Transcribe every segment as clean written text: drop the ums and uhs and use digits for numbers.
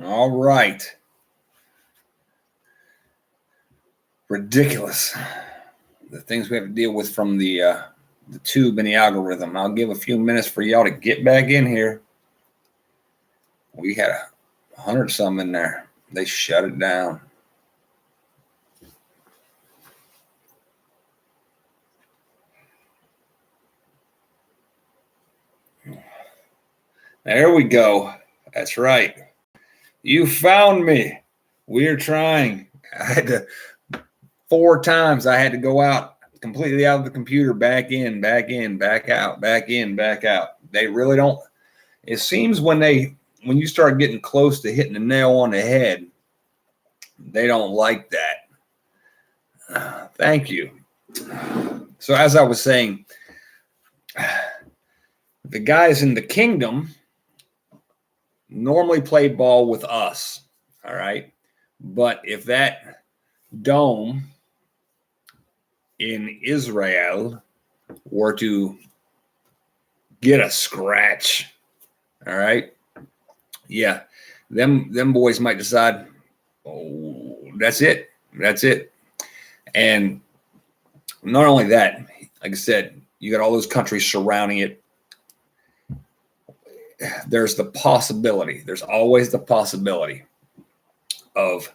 All right. Ridiculous. The things we have to deal with from the tube and the algorithm. I'll give a few minutes for y'all to get back in here. We had 100 some in there. They shut it down. There we go. That's right. You found me. We're trying. I had to 4 times. I had to go out completely out of the computer, back in, back out, back in, back out. They really don't. It seems when you start getting close to hitting the nail on the head, they don't like that. Thank you. So as I was saying, the guys in the kingdom normally play ball with us, all right? But if that dome in Israel were to get a scratch, all right? Yeah, them boys might decide, oh, that's it. That's it. And not only that, like I said, you got all those countries surrounding it. There's the possibility. There's always the possibility of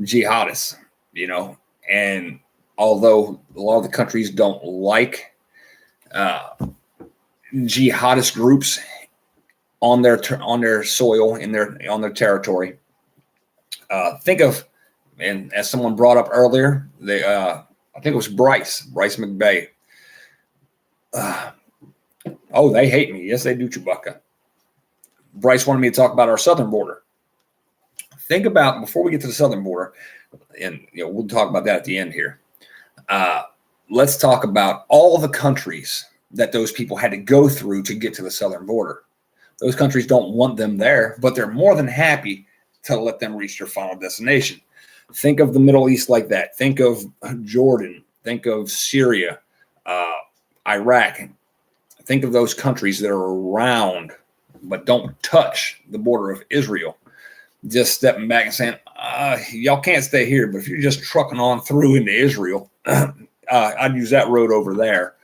jihadists, and although a lot of the countries don't like jihadist groups on their soil, on their territory, think of, and as someone brought up earlier, I think it was Bryce McBay. They hate me. Yes, they do, Chewbacca. Bryce wanted me to talk about our southern border. Think about, before we get to the southern border, and we'll talk about that at the end here. Let's talk about all the countries that those people had to go through to get to the southern border. Those countries don't want them there, but they're more than happy to let them reach their final destination. Think of the Middle East like that. Think of Jordan. Think of Syria, Iraq. Think of those countries that are around but don't touch the border of Israel. Just stepping back and saying, y'all can't stay here, but if you're just trucking on through into Israel, I'd use that road over there,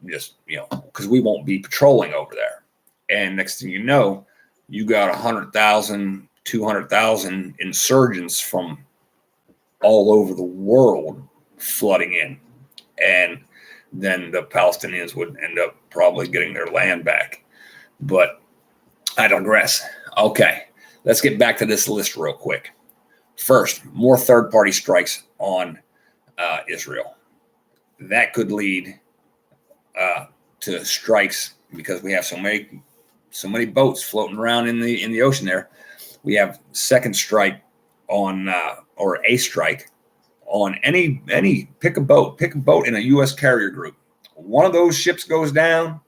because we won't be patrolling over there. And next thing you know, you got 100,000, 200,000 insurgents from all over the world flooding in. And then the Palestinians would end up probably getting their land back. But I digress. Okay, let's get back to this list real quick. First, more third-party strikes on Israel. That could lead to strikes because we have so many boats floating around in the ocean there. We have second strike on or a strike on any pick a boat in a U.S. carrier group. One of those ships goes down.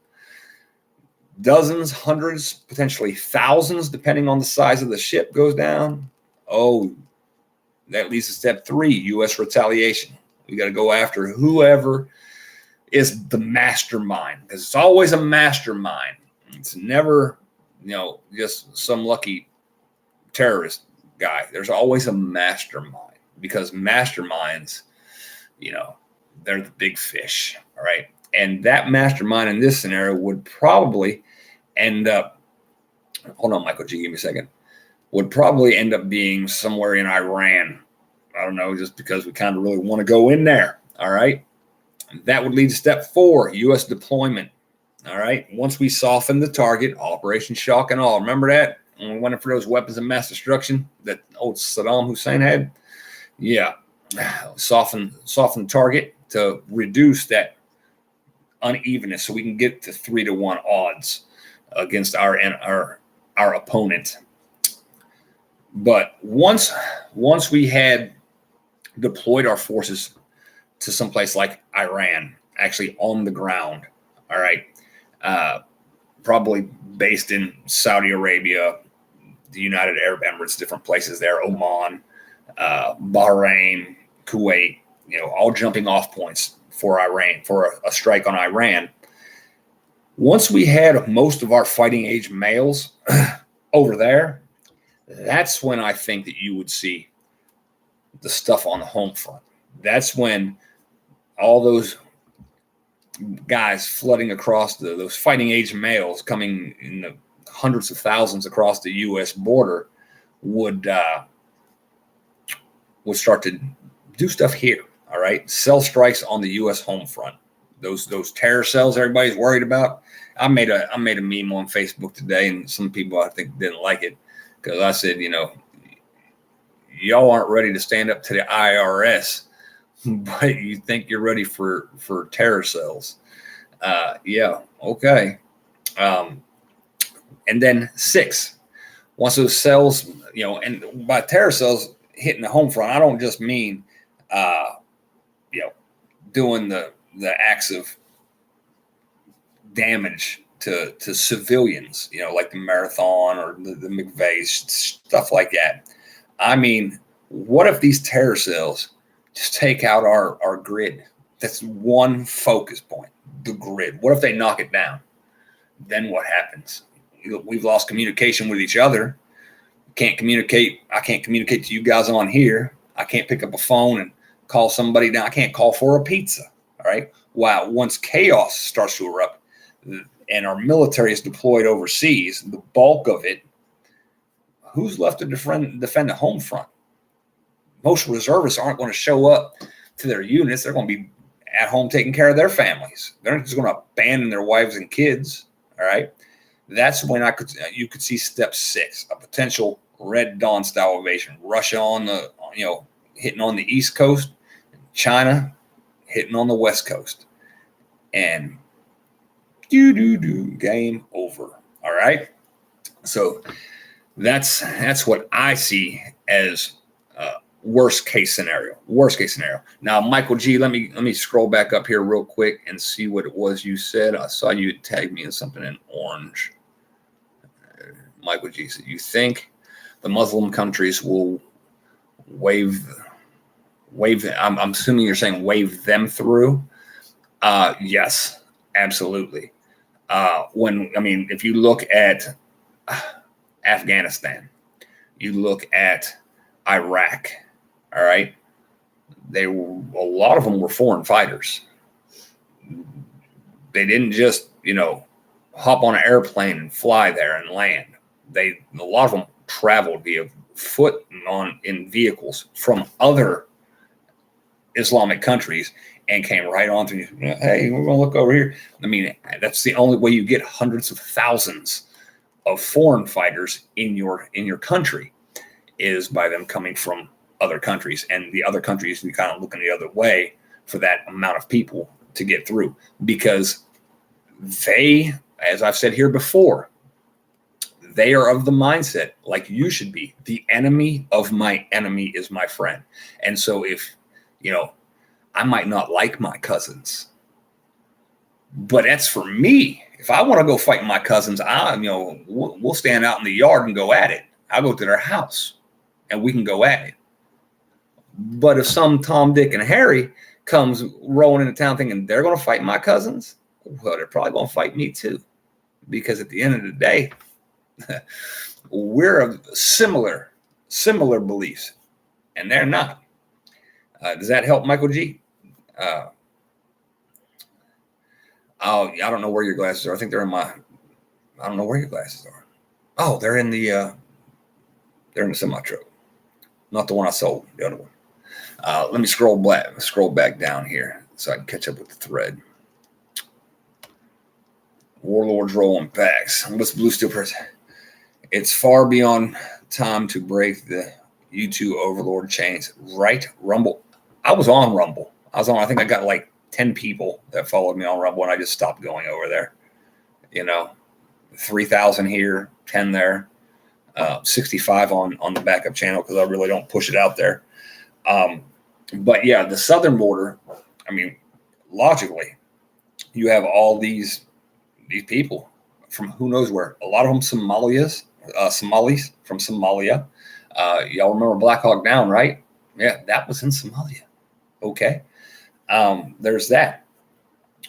Dozens, hundreds, potentially thousands, depending on the size of the ship, goes down. Oh, that leads to step 3, U.S. retaliation. We got to go after whoever is the mastermind, because it's always a mastermind. It's never, just some lucky terrorist guy. There's always a mastermind, because masterminds, they're the big fish, all right? And that mastermind in this scenario would probably end up, hold on, Michael G, give me a second, would probably end up being somewhere in Iran. I don't know, just because we kind of really want to go in there, all right? That would lead to step 4, U.S. deployment, all right? Once we soften the target, Operation Shock and Awe. Remember that? When we went in for those weapons of mass destruction that old Saddam Hussein had? Yeah, soften the target to reduce that unevenness, so we can get to 3-1 odds against our opponent. But once we had deployed our forces to someplace like Iran, actually on the ground, all right, probably based in Saudi Arabia, the United Arab Emirates, different places there, Oman, Bahrain, Kuwait, all jumping off points for Iran, for a strike on Iran. Once we had most of our fighting age males over there, That's when I think that you would see the stuff on the home front. That's when all those guys flooding across those fighting age males coming in the hundreds of thousands across the U.S. border would start to do stuff here. All right, cell strikes on the U.S. home front. Those terror cells everybody's worried about. I made a meme on Facebook today, and some people I think didn't like it because I said, y'all aren't ready to stand up to the IRS, but you think you're ready for terror cells. Yeah, okay. And then 6, once those cells, and by terror cells hitting the home front, I don't just mean, doing the acts of damage to civilians, like the Marathon or the McVeigh, stuff like that. I mean, what if these terror cells just take out our grid? That's one focus point, the grid. What if they knock it down? Then what happens? We've lost communication with each other. Can't communicate. I can't communicate to you guys on here. I can't pick up a phone and call somebody down. I can't call for a pizza. All right. Wow. Once chaos starts to erupt and our military is deployed overseas, the bulk of it, who's left to defend the home front? Most reservists aren't going to show up to their units. They're going to be at home taking care of their families. They're not just going to abandon their wives and kids. All right. That's when you could see step 6, a potential Red Dawn style invasion. Russia on the, hitting on the East Coast, China hitting on the West Coast, and game over. All right. So that's what I see as worst case scenario. Worst case scenario. Now, Michael G, let me scroll back up here real quick and see what it was you said. I saw you tag me in something in orange. Michael G said, you think the Muslim countries will wave I'm assuming you're saying wave them through. Yes, absolutely. If you look at Afghanistan, you look at Iraq, all right, a lot of them were foreign fighters. They didn't just, hop on an airplane and fly there and land. A lot of them traveled via foot and in vehicles from other Islamic countries and came right on to, hey, we're going to look over here. I mean, that's the only way you get hundreds of thousands of foreign fighters in your country, is by them coming from other countries, and the other countries kind of looking the other way for that amount of people to get through, because they, as I've said here before, they are of the mindset, like you should be, the enemy of my enemy is my friend. And so if, I might not like my cousins, but that's for me. If I want to go fight my cousins, we'll stand out in the yard and go at it. I'll go to their house and we can go at it. But if some Tom, Dick, and Harry comes rolling into town thinking they're going to fight my cousins, well, they're probably going to fight me too. Because at the end of the day, we're of similar beliefs, and they're not. Does that help, Michael G? I don't know where your glasses are. I think they're in my. I don't know where your glasses are. Oh, they're in the semi truck, not the one I sold. The other one. Let me scroll back down here so I can catch up with the thread. Warlords rolling packs. What's Blue Steel Press? It's far beyond time to break the U2 Overlord chains. Right? Rumble. I was on Rumble. I think I got like 10 people that followed me on Rumble, and I just stopped going over there. 3,000 here, 10 there, 65 on the backup channel because I really don't push it out there. But yeah, the southern border, logically, you have all these people from who knows where. A lot of them Somalis from Somalia. Y'all remember Black Hawk Down, right? Yeah, that was in Somalia. Okay. There's that.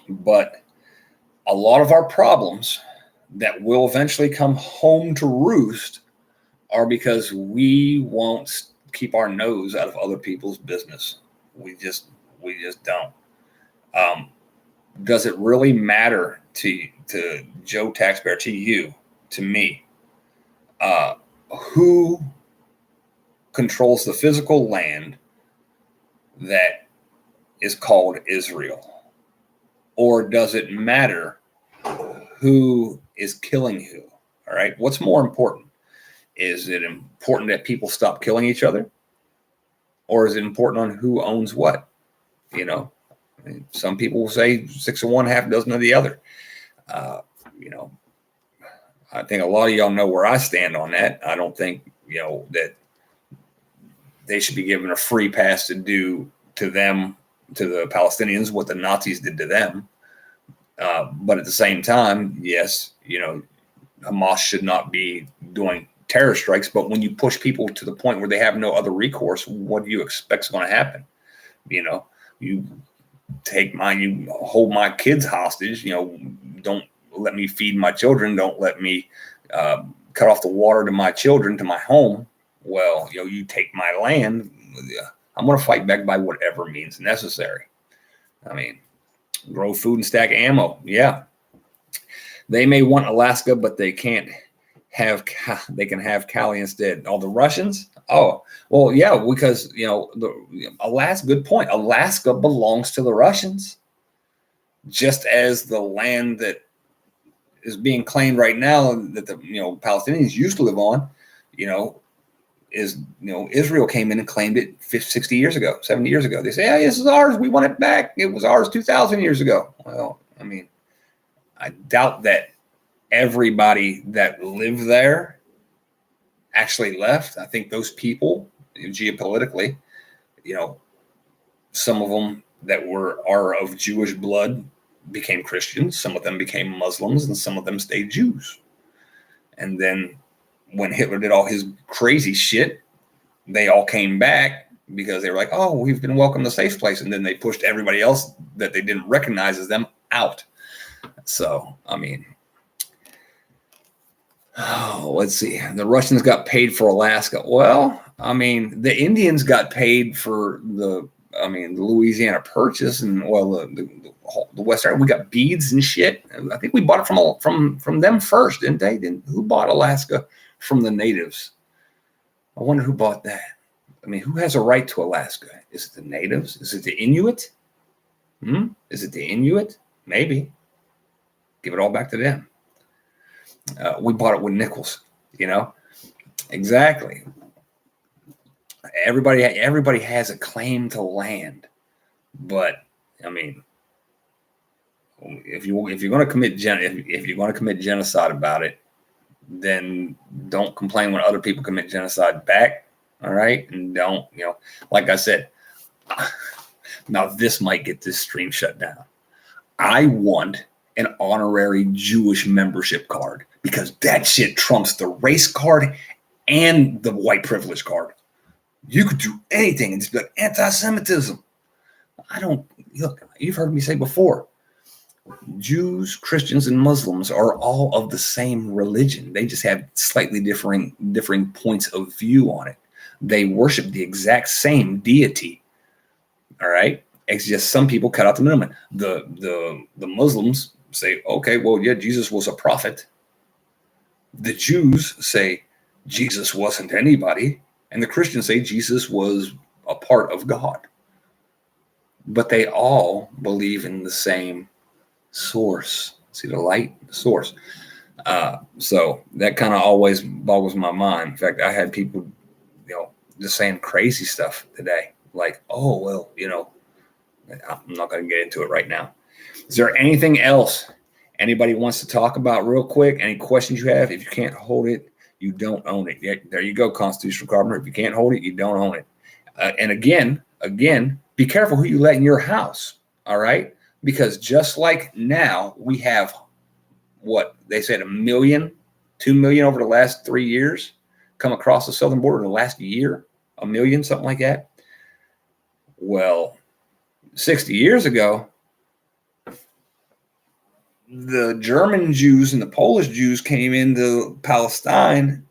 But a lot of our problems that will eventually come home to roost are because we won't keep our nose out of other people's business. We just don't. Does it really matter to Joe taxpayer, to you, to me, who controls the physical land that is called Israel? Or does it matter who is killing who? All right. What's more important? Is it important that people stop killing each other? Or is it important on who owns what? You know, I mean, some people will say 6 of one, half dozen of the other. You know, I think a lot of y'all know where I stand on that. I don't think, you know, that they should be given a free pass to do to them, to the Palestinians, what the Nazis did to them. But at the same time, yes, you know, Hamas should not be doing terror strikes. But when you push people to the point where they have no other recourse, what do you expect is going to happen? You know, you you hold my kids hostage. You know, don't let me feed my children. Don't let me cut off the water to my children, to my home. Well, you know, you take my land. I'm going to fight back by whatever means necessary. I mean, grow food and stack ammo. Yeah. They may want Alaska, but they can't have, they can have Cali instead. Oh, the Russians? Oh, well, yeah, because, you know, Alaska, good point. Alaska belongs to the Russians, just as the land that is being claimed right now that the, you know, Palestinians used to live on, you know, is, you know, Israel came in and claimed it 50, 60 years ago, 70 years ago. They say, hey, this is ours. We want it back. It was ours 2,000 years ago. Well, I mean, I doubt that everybody that lived there actually left. I think those people, geopolitically, you know, some of them that are of Jewish blood became Christians. Some of them became Muslims, and some of them stayed Jews. And then when Hitler did all his crazy shit, they all came back because they were like, oh, we've been welcomed to a safe place. And then they pushed everybody else that they didn't recognize as them out. So, I mean, let's see. The Russians got paid for Alaska. Well, I mean, the Indians got paid for the Louisiana Purchase, and well, the Western. We got beads and shit. I think we bought it from them first, didn't they? Who bought Alaska from the natives? I wonder who bought that. I mean, who has a right to Alaska? Is it the natives? Is it the Inuit? Is it the Inuit? Maybe. Give it all back to them. We bought it with nickels, you know? Exactly. Everybody has a claim to land, but I mean, if you're going to commit genocide about it, then don't complain when other people commit genocide back. All right, and don't, you know, like I said. Now this might get this stream shut down. I want an honorary Jewish membership card because that shit trumps the race card and the white privilege card. You could do anything and just be like anti-Semitism. Look, you've heard me say before, Jews, Christians, and Muslims are all of the same religion. They just have slightly differing points of view on it. They worship the exact same deity. All right. It's just some people cut out the middleman. The Muslims say, okay, well, yeah, Jesus was a prophet. The Jews say Jesus wasn't anybody. And the Christians say Jesus was a part of God. But they all believe in the same source. See the light? The source. So that kind of always boggles my mind. In fact, I had people, you know, just saying crazy stuff today. Like, oh, well, you know, I'm not going to get into it right now. Is there anything else anybody wants to talk about real quick? Any questions you have? If you can't hold it, you don't own it. Yeah, there you go, Constitutional Carpenter. If you can't hold it, you don't own it. And again, be careful who you let in your house. All right? Because just like now, we have what they said, 1 million, 2 million over the last 3 years come across the southern border in the last year, 1 million, something like that. Well, 60 years ago, the German Jews and the Polish Jews came into Palestine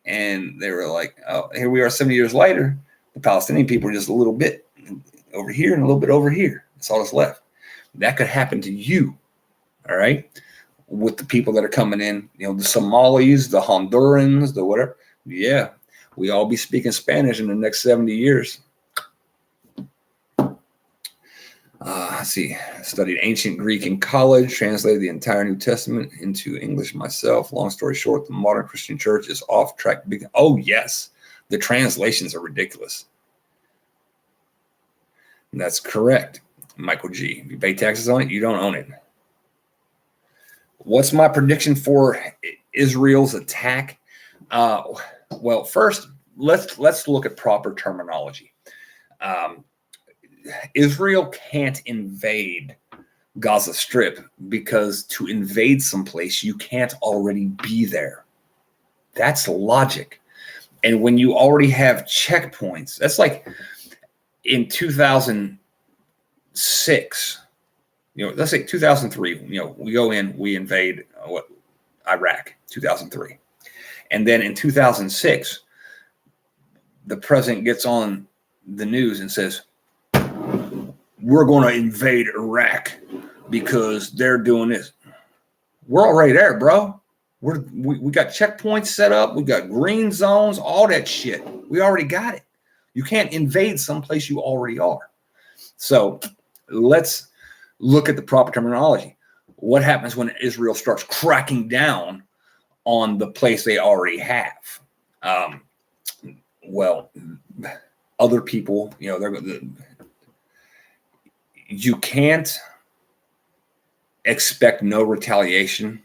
And they were like, oh, here we are 70 years later. The Palestinian people are just a little bit over here and a little bit over here. That's all that's left. That could happen to you, all right, with the people that are coming in, the Somalis, the Hondurans, the whatever. Yeah, we all be speaking Spanish in the next 70 years. Let's see. I studied ancient Greek in college, translated the entire New Testament into English myself. Long story short, the modern Christian church is off track. Oh, yes. The translations are ridiculous. That's correct, Michael G. If you pay taxes on it, you don't own it. What's my prediction for Israel's attack? Well, first, let's look at proper terminology. Israel can't invade Gaza Strip because to invade someplace, you can't already be there. That's logic. And when you already have checkpoints, that's like in 2006, let's say 2003, we go in, we invade Iraq, 2003. And then in 2006, the president gets on the news and says, we're going to invade Iraq because they're doing this. We're already there, bro. We got checkpoints set up. We got green zones, all that shit. We already got it. You can't invade someplace you already are. So let's look at the proper terminology. What happens when Israel starts cracking down on the place they already have? Well, other people, you can't expect no retaliation.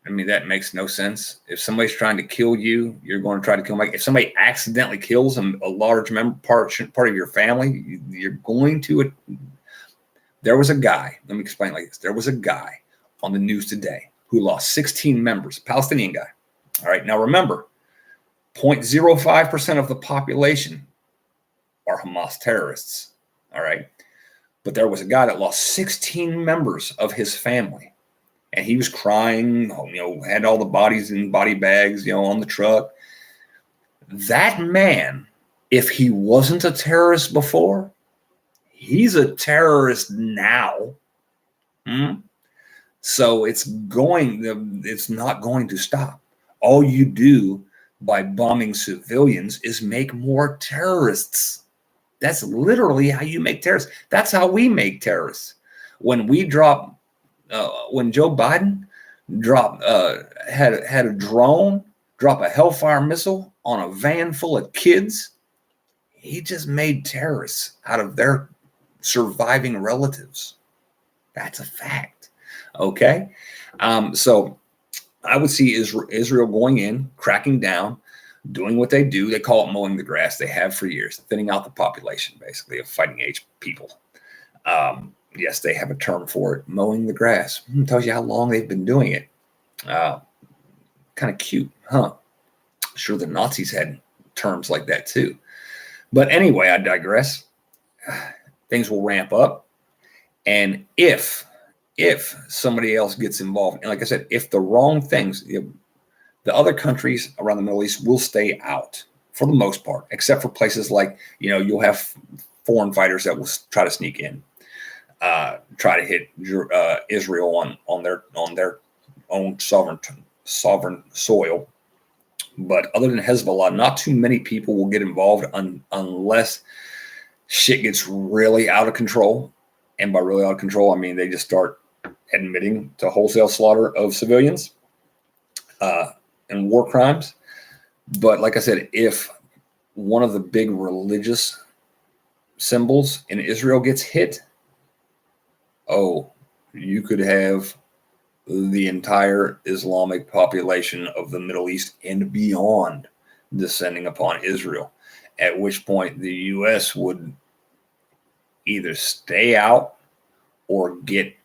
I mean, that makes no sense. If somebody's trying to kill you, you're going to try to kill them. If somebody accidentally kills a large part of your family, you're going to. There was a guy, let me explain like this. There was a guy on the news today who lost 16 members, a Palestinian guy. All right. Now, remember, 0.05% of the population are Hamas terrorists. All right. But there was a guy that lost 16 members of his family. And he was crying, had all the bodies in body bags, on the truck. That man, if he wasn't a terrorist before, he's a terrorist now. So it's not going to stop. All you do by bombing civilians is make more terrorists. That's literally how you make terrorists. That's how we make terrorists. When we drop, when Joe Biden had a drone drop a Hellfire missile on a van full of kids, he just made terrorists out of their surviving relatives. That's a fact. Okay, so I would see Israel going in, cracking down, doing what they do. They call it mowing the grass. They have for years, thinning out the population, basically, of fighting age people. Yes, they have a term for it, mowing the grass. Tells you how long they've been doing it. Kind of cute, huh? Sure, the Nazis had terms like that too. But anyway, I digress. Things will ramp up. And if somebody else gets involved, and like I said, if the wrong things, the other countries around the Middle East will stay out for the most part, except for places like, you'll have foreign fighters that will try to sneak in, try to hit Israel on their own sovereign soil. But other than Hezbollah, not too many people will get involved unless shit gets really out of control. And by really out of control, I mean they just start admitting to wholesale slaughter of civilians and war crimes. But like I said, if one of the big religious symbols in Israel gets hit, you could have the entire Islamic population of the Middle East and beyond descending upon Israel, at which point the U.S. would either stay out or get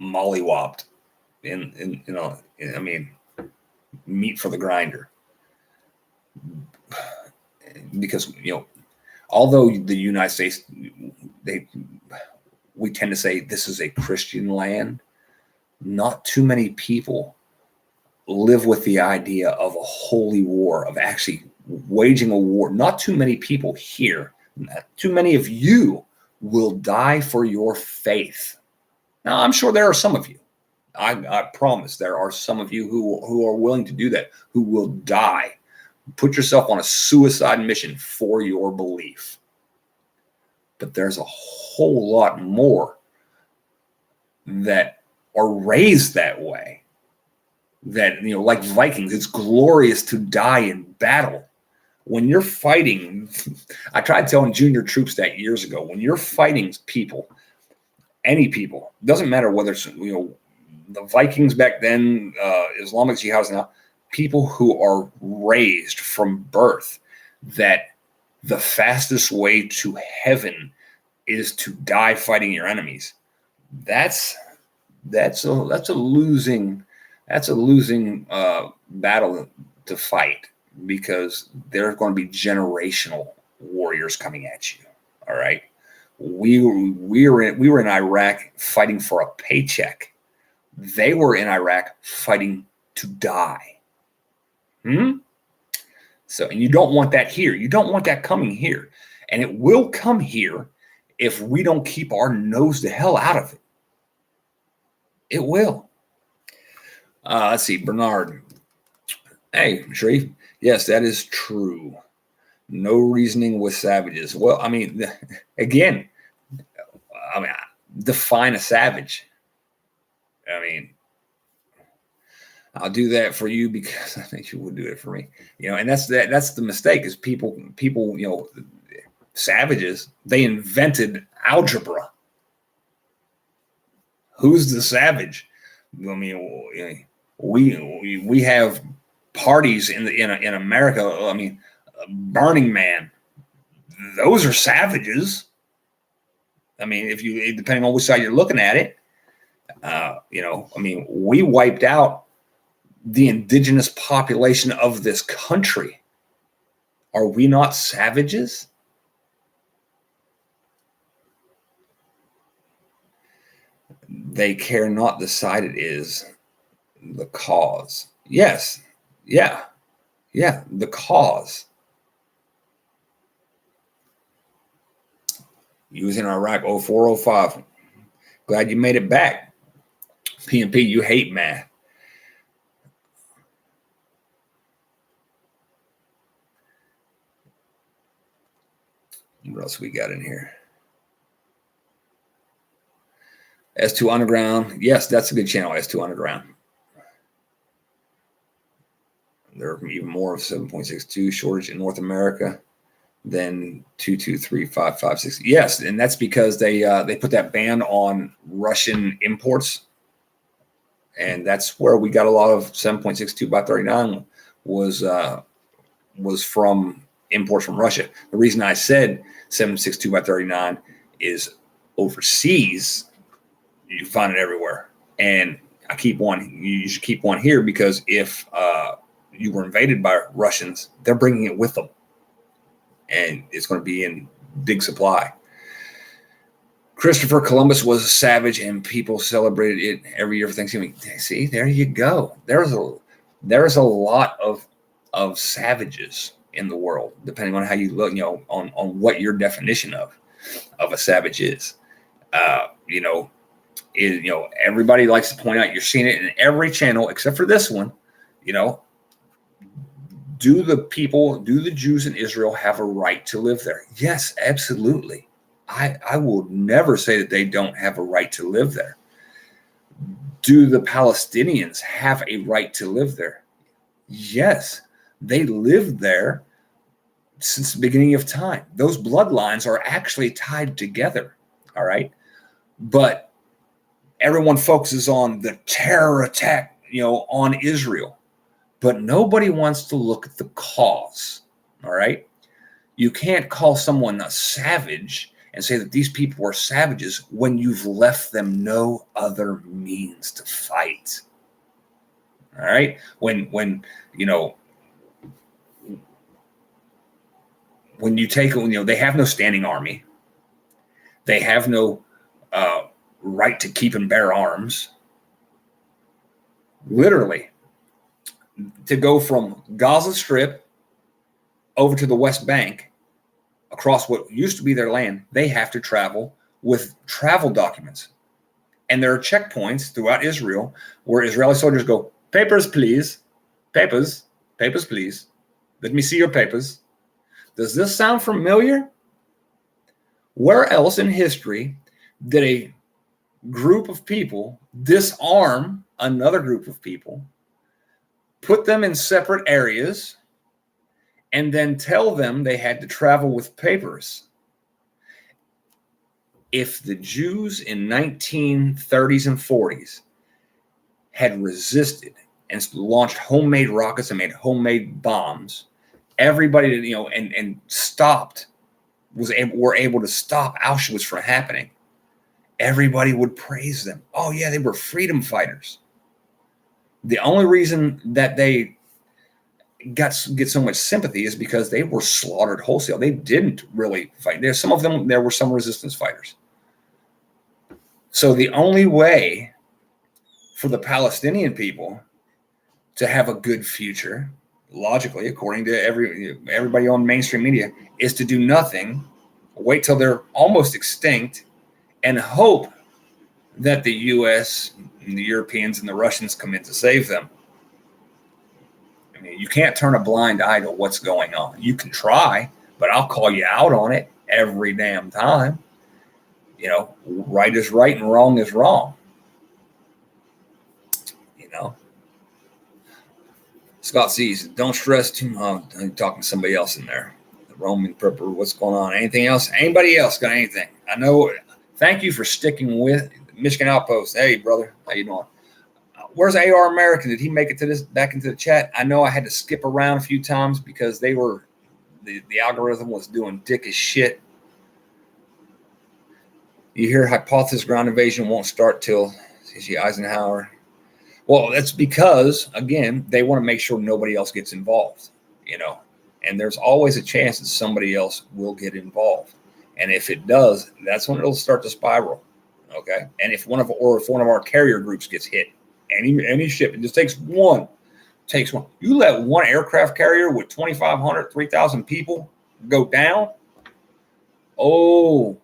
mollywopped meat for the grinder. Because, although the United States, we tend to say this is a Christian land, not too many people live with the idea of a holy war, of actually waging a war. Not too many people here, not too many of you will die for your faith. Now, I'm sure there are some of you. I promise there are some of you who are willing to do that, who will die. Put yourself on a suicide mission for your belief. But there's a whole lot more that are raised that way. That, like Vikings, it's glorious to die in battle. When you're fighting, I tried telling junior troops that years ago, when you're fighting people, any people, doesn't matter whether it's, the Vikings back then, Islamic jihads now, people who are raised from birth that the fastest way to heaven is to die fighting your enemies. That's a losing battle to fight, because there's going to be generational warriors coming at you. All right, we were in Iraq fighting for a paycheck. They were in Iraq fighting to die. So, and you don't want that here. You don't want that coming here. And it will come here if we don't keep our nose the hell out of it. It will. Let's see, Bernard. Hey, Sharif. Yes, that is true. No reasoning with savages. Well, again, define a savage. I'll do that for you because I think you would do it for me. And that's the mistake, is people, savages, they invented algebra. Who's the savage? We have parties in America. Burning Man, those are savages. If you, depending on which side you're looking at it, we wiped out the indigenous population of this country. Are we not savages? They care not the side it is, the cause. Yes. Yeah, the cause. Using Iraq 0405. Glad you made it back. PNP, you hate math. What else we got in here? S2 Underground. Yes, that's a good channel, S2 Underground. There are even more of 7.62 shortage in North America than 223.556. Yes, and that's because they put that ban on Russian imports, and that's where we got a lot of 7.62 by 39 was from imports from Russia. The reason I said 7.62 by 39 is overseas. You find it everywhere, and I keep one. You should keep one here, because if you were invaded by Russians, they're bringing it with them, and it's going to be in big supply. Christopher Columbus was a savage, and people celebrated it every year for Thanksgiving. See, there you go. There's a lot of savages in the world, depending on how you look, on what your definition of a savage is. Everybody likes to point out, you're seeing it in every channel except for this one. Do the Jews in Israel have a right to live there? Yes, absolutely. I will never say that they don't have a right to live there. Do the Palestinians have a right to live there? Yes, they lived there since the beginning of time. Those bloodlines are actually tied together. All right. But everyone focuses on the terror attack, on Israel. But nobody wants to look at the cause. All right. You can't call someone a savage and say that these people are savages when you've left them no other means to fight. All right. When you take, they have no standing army. They have no right to keep and bear arms. Literally. to go from Gaza Strip over to the West Bank, across what used to be their land, they have to travel with travel documents. And there are checkpoints throughout Israel where Israeli soldiers go, papers, please. Papers, please. Let me see your papers. Does this sound familiar? Where else in history did a group of people disarm another group of people, put them in separate areas, and then tell them they had to travel with papers? If the Jews in 1930s and 40s had resisted and launched homemade rockets and made homemade bombs, everybody, and stopped, were able to stop Auschwitz from happening, everybody would praise them. Oh yeah, they were freedom fighters. The only reason that they get so much sympathy is because they were slaughtered wholesale. They didn't really fight. There were some resistance fighters. So the only way for the Palestinian people to have a good future, logically, according to everybody on mainstream media, is to do nothing, wait till they're almost extinct, and hope that the U.S., and the Europeans, and the Russians come in to save them. I mean, you can't turn a blind eye to what's going on. You can try, but I'll call you out on it every damn time. Right is right and wrong is wrong. Scott sees, don't stress too much. I'm talking to somebody else in there. The Roman prepper, what's going on? Anything else? Anybody else got anything? I know. Thank you for sticking with Michigan Outpost. Hey, brother, how you doing? Where's AR American? Did he make it back into the chat? I know I had to skip around a few times because the algorithm was doing dick as shit. You hear hypothesis ground invasion won't start till Eisenhower. Well, that's because, again, they want to make sure nobody else gets involved, and there's always a chance that somebody else will get involved. And if it does, that's when it'll start to spiral. Okay. And if one of our carrier groups gets hit, any ship, it just takes one. You let one aircraft carrier with 2,500, 3,000 people go down. Oh,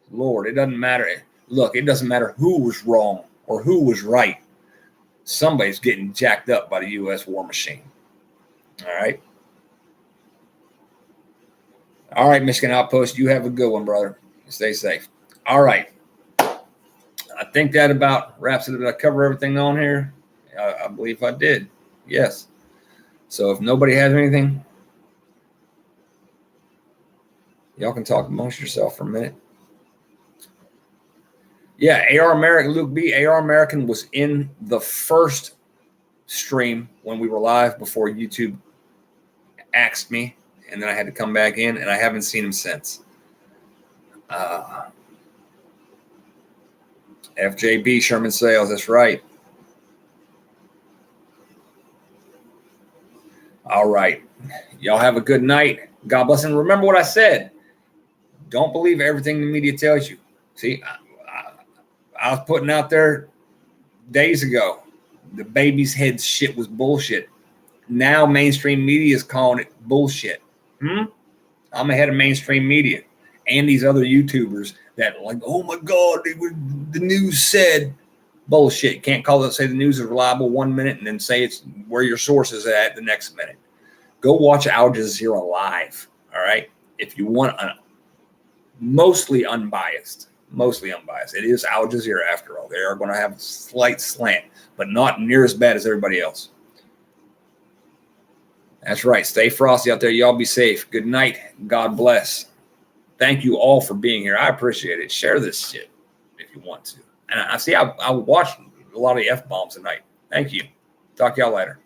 Lord, it doesn't matter. Look, it doesn't matter who was wrong or who was right. Somebody's getting jacked up by the U.S. war machine. All right, Michigan Outpost, you have a good one, brother. Stay safe. All right. I think that about wraps it up. Did I cover everything on here? I believe I did. Yes. So if nobody has anything, y'all can talk amongst yourself for a minute. Yeah, AR American, Luke B. AR American was in the first stream when we were live before YouTube axed me, and then I had to come back in, and I haven't seen him since. FJB, Sherman Sales, that's right. All right. Y'all have a good night. God bless. And remember what I said. Don't believe everything the media tells you. See, I was putting out there days ago, the baby's head shit was bullshit. Now mainstream media is calling it bullshit. I'm ahead of mainstream media and these other YouTubers that are like, oh my God, the news said bullshit. You can't say the news is reliable 1 minute and then say it's where your source is at the next minute. Go watch Al Jazeera live. All right. If you want mostly unbiased. It is Al Jazeera after all. They are going to have a slight slant, but not near as bad as everybody else. That's right. Stay frosty out there. Y'all be safe. Good night. God bless. Thank you all for being here. I appreciate it. Share this shit if you want to. And I watched a lot of the F-bombs tonight. Thank you. Talk to y'all later.